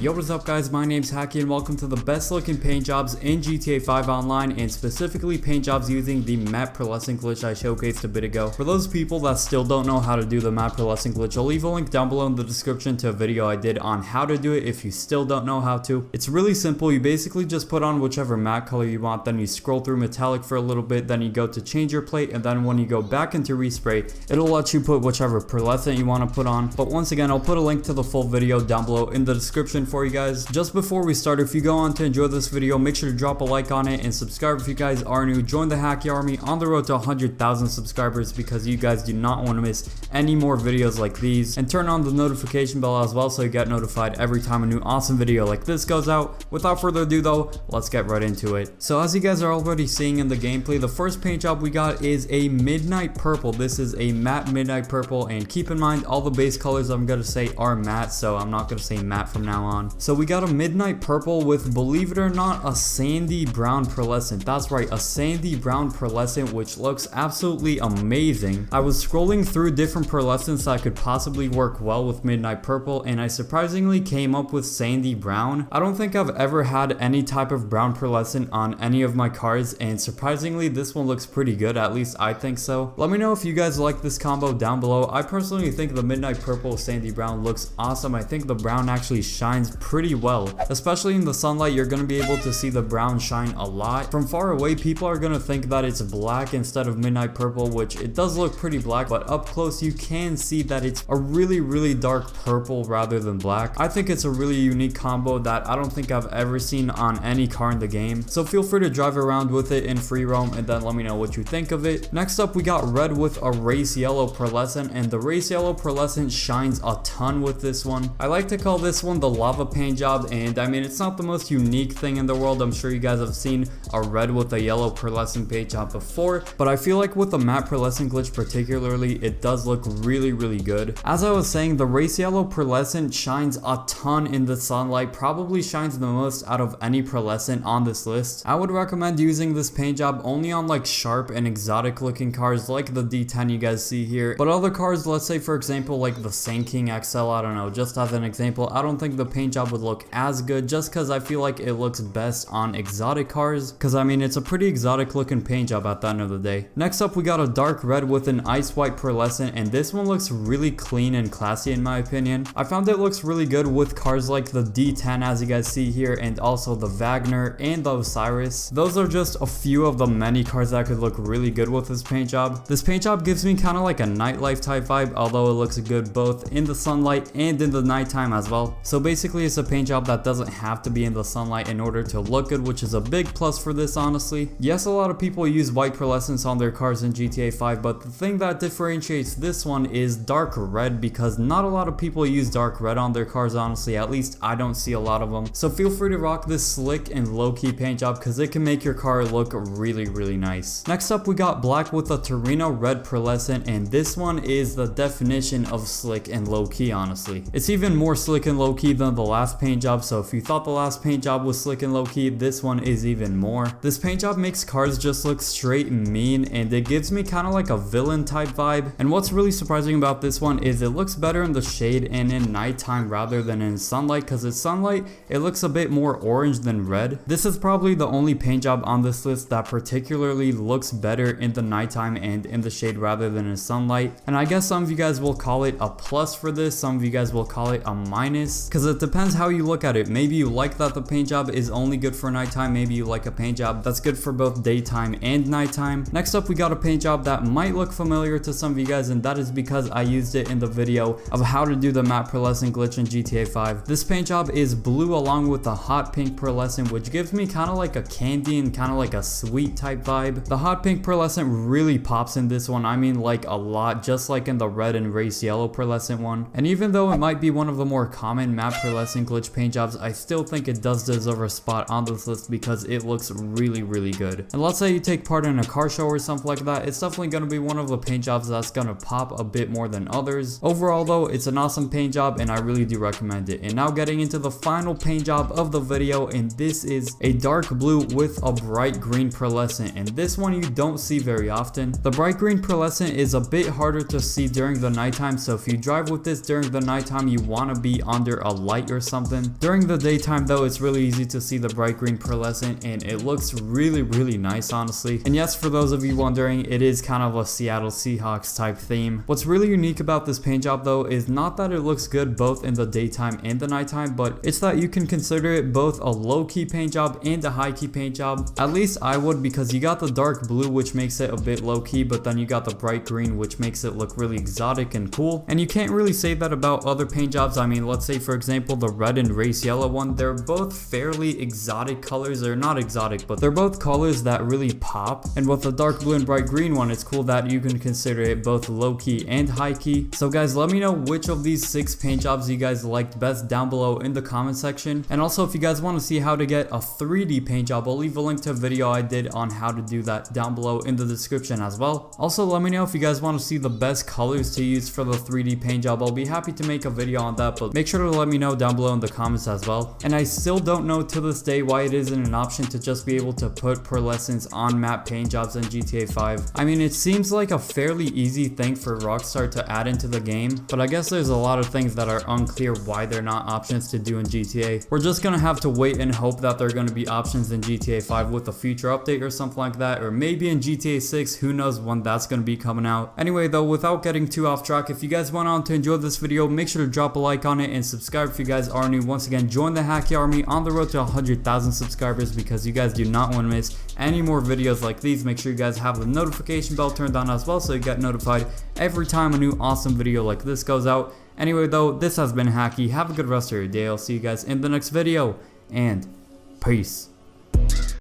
Yo, what's up guys, my name's Hakiii and welcome to the best looking paint jobs in GTA 5 Online, and specifically paint jobs using the matte pearlescent glitch I showcased a bit ago. For those people that still don't know how to do the matte pearlescent glitch, I'll leave a link down below in the description to a video I did on how to do it if you still don't know how to. It's really simple. You basically just put on whichever matte color you want, then you scroll through metallic for a little bit, then you go to change your plate, and then when you go back into respray, it'll let you put whichever pearlescent you want to put on. But once again, I'll put a link to the full video down below in the description for you guys. Just before we start, if you go on to enjoy this video, make sure to drop a like on it and subscribe if you guys are new. Join the Hakiii army on the road to 100,000 subscribers because you guys do not want to miss any more videos like these, and turn on the notification bell as well so you get notified every time a new awesome video like this goes out. Without further ado though, let's get right into it. So as you guys are already seeing in the gameplay, the first paint job we got is a midnight purple. This is a matte midnight purple, and keep in mind all the base colors I'm going to say are matte, so I'm not going to say matte from now on. So we got a midnight purple with, believe it or not, a sandy brown pearlescent. That's right, a sandy brown pearlescent, which looks absolutely amazing. I was scrolling through different pearlescents that could possibly work well with midnight purple, and I surprisingly came up with sandy brown. I don't think I've ever had any type of brown pearlescent on any of my cars, and surprisingly this one looks pretty good, at least I think so. Let me know if you guys like this combo down below. I personally think the midnight purple sandy brown looks awesome. I think the brown actually shines pretty well, especially in the sunlight. You're going to be able to see the brown shine a lot. From far away, people are going to think that it's black instead of midnight purple, which it does look pretty black, but up close you can see that it's a really dark purple rather than black. I think it's a really unique combo that I don't think I've ever seen on any car in the game, so feel free to drive around with it in free roam and then let me know what you think of it. Next up, we got red with a Race Yellow Pearlescent, and the Race Yellow Pearlescent shines a ton with this one. I like to call this one the lava paint job, and I mean, it's not the most unique thing in the world. I'm sure you guys have seen a red with a yellow pearlescent paint job before, but I feel like with the matte pearlescent glitch particularly, it does look really good. As I was saying, the Race Yellow Pearlescent shines a ton in the sunlight, probably shines the most out of any pearlescent on this list. I would recommend using this paint job only on like sharp and exotic looking cars like the D10 you guys see here, but other cars, let's say for example like the Saint King XL, I don't know, just as an example, I don't think the paint job would look as good, just because I feel like it looks best on exotic cars, because I mean it's a pretty exotic looking paint job at the end of the day. Next up, we got a dark red with an Ice White Pearlescent, and this one looks really clean and classy in my opinion. I found it looks really good with cars like the D10 as you guys see here, and also the Wagner and the Osiris. Those are just a few of the many cars that could look really good with this paint job. This paint job gives me kind of like a nightlife type vibe, although it looks good both in the sunlight and in the nighttime as well. So basically it's a paint job that doesn't have to be in the sunlight in order to look good, which is a big plus for this honestly. Yes, a lot of people use white pearlescents on their cars in GTA 5, but the thing that differentiates this one is dark red, because not a lot of people use dark red on their cars honestly, at least I don't see a lot of them. So feel free to rock this slick and low-key paint job because it can make your car look really nice. Next up, we got black with a Torino Red Pearlescent, and this one is the definition of slick and low-key honestly. It's even more slick and low-key than the last paint job, so if you thought the last paint job was slick and low-key, this one is even more. This paint job makes cars just look straight and mean, and it gives me kind of like a villain type vibe. And what's really surprising about this one is it looks better in the shade and in nighttime rather than in sunlight, because in sunlight it looks a bit more orange than red. This is probably the only paint job on this list that particularly looks better in the nighttime and in the shade rather than in sunlight. And I guess some of you guys will call it a plus for this, some of you guys will call it a minus, because it depends how you look at it. Maybe you like that the paint job is only good for nighttime, maybe you like a paint job that's good for both daytime and nighttime. Next up, we got a paint job that might look familiar to some of you guys, and that is because I used it in the video of how to do the matte pearlescent glitch in GTA 5. This paint job is blue along with the hot pink pearlescent, which gives me kind of like a candy and kind of like a sweet type vibe. The hot pink pearlescent really pops in this one, I mean like a lot, just like in the red and Race Yellow Pearlescent one. And even though it might be one of the more common matte pearlescent glitch paint jobs, I still think it does deserve a spot on this list because it looks really good. And let's say you take part in a car show or something like that, it's definitely going to be one of the paint jobs that's going to pop a bit more than others. Overall though, it's an awesome paint job and I really do recommend it. And now getting into the final paint job of the video, and this is a dark blue with a bright green pearlescent, and this one you don't see very often. The bright green pearlescent is a bit harder to see during the nighttime, so if you drive with this during the nighttime, you want to be under a light night or something. During the daytime though, it's really easy to see the bright green pearlescent, and it looks really nice, honestly. And yes, for those of you wondering, it is kind of a Seattle Seahawks type theme. What's really unique about this paint job though is not that it looks good both in the daytime and the nighttime, but it's that you can consider it both a low-key paint job and a high-key paint job. At least I would, because you got the dark blue, which makes it a bit low-key, but then you got the bright green, which makes it look really exotic and cool. And you can't really say that about other paint jobs. I mean, let's say for example the red and race yellow one, they're both fairly exotic colors. They're not exotic, but they're both colors that really pop. And with the dark blue and bright green one, it's cool that you can consider it both low-key and high-key. So guys, let me know which of these 6 paint jobs you guys liked best down below in the comment section. And also, if you guys want to see how to get a 3D paint job, I'll leave a link to a video I did on how to do that down below in the description as well. Also, let me know if you guys want to see the best colors to use for the 3D paint job. I'll be happy to make a video on that, but make sure to let me know down below in the comments as well. And I still don't know to this day why it isn't an option to just be able to put pearlescents on map paint jobs in GTA 5. I mean, it seems like a fairly easy thing for Rockstar to add into the game, but I guess there's a lot of things that are unclear why they're not options to do in GTA. We're just gonna have to wait and hope that they're gonna be options in GTA 5 with a future update or something like that, or maybe in GTA 6, who knows when that's gonna be coming out. Anyway though, without getting too off track, if you guys went on to enjoy this video, make sure to drop a like on it and subscribe if you guys are new. Once again, join the Hakiii army on the road to 100,000 subscribers, because you guys do not want to miss any more videos like these. Make sure you guys have the notification bell turned on as well, so you get notified every time a new awesome video like this goes out. Anyway though, this has been Hakiii. Have a good rest of your day. I'll see you guys in the next video, and peace.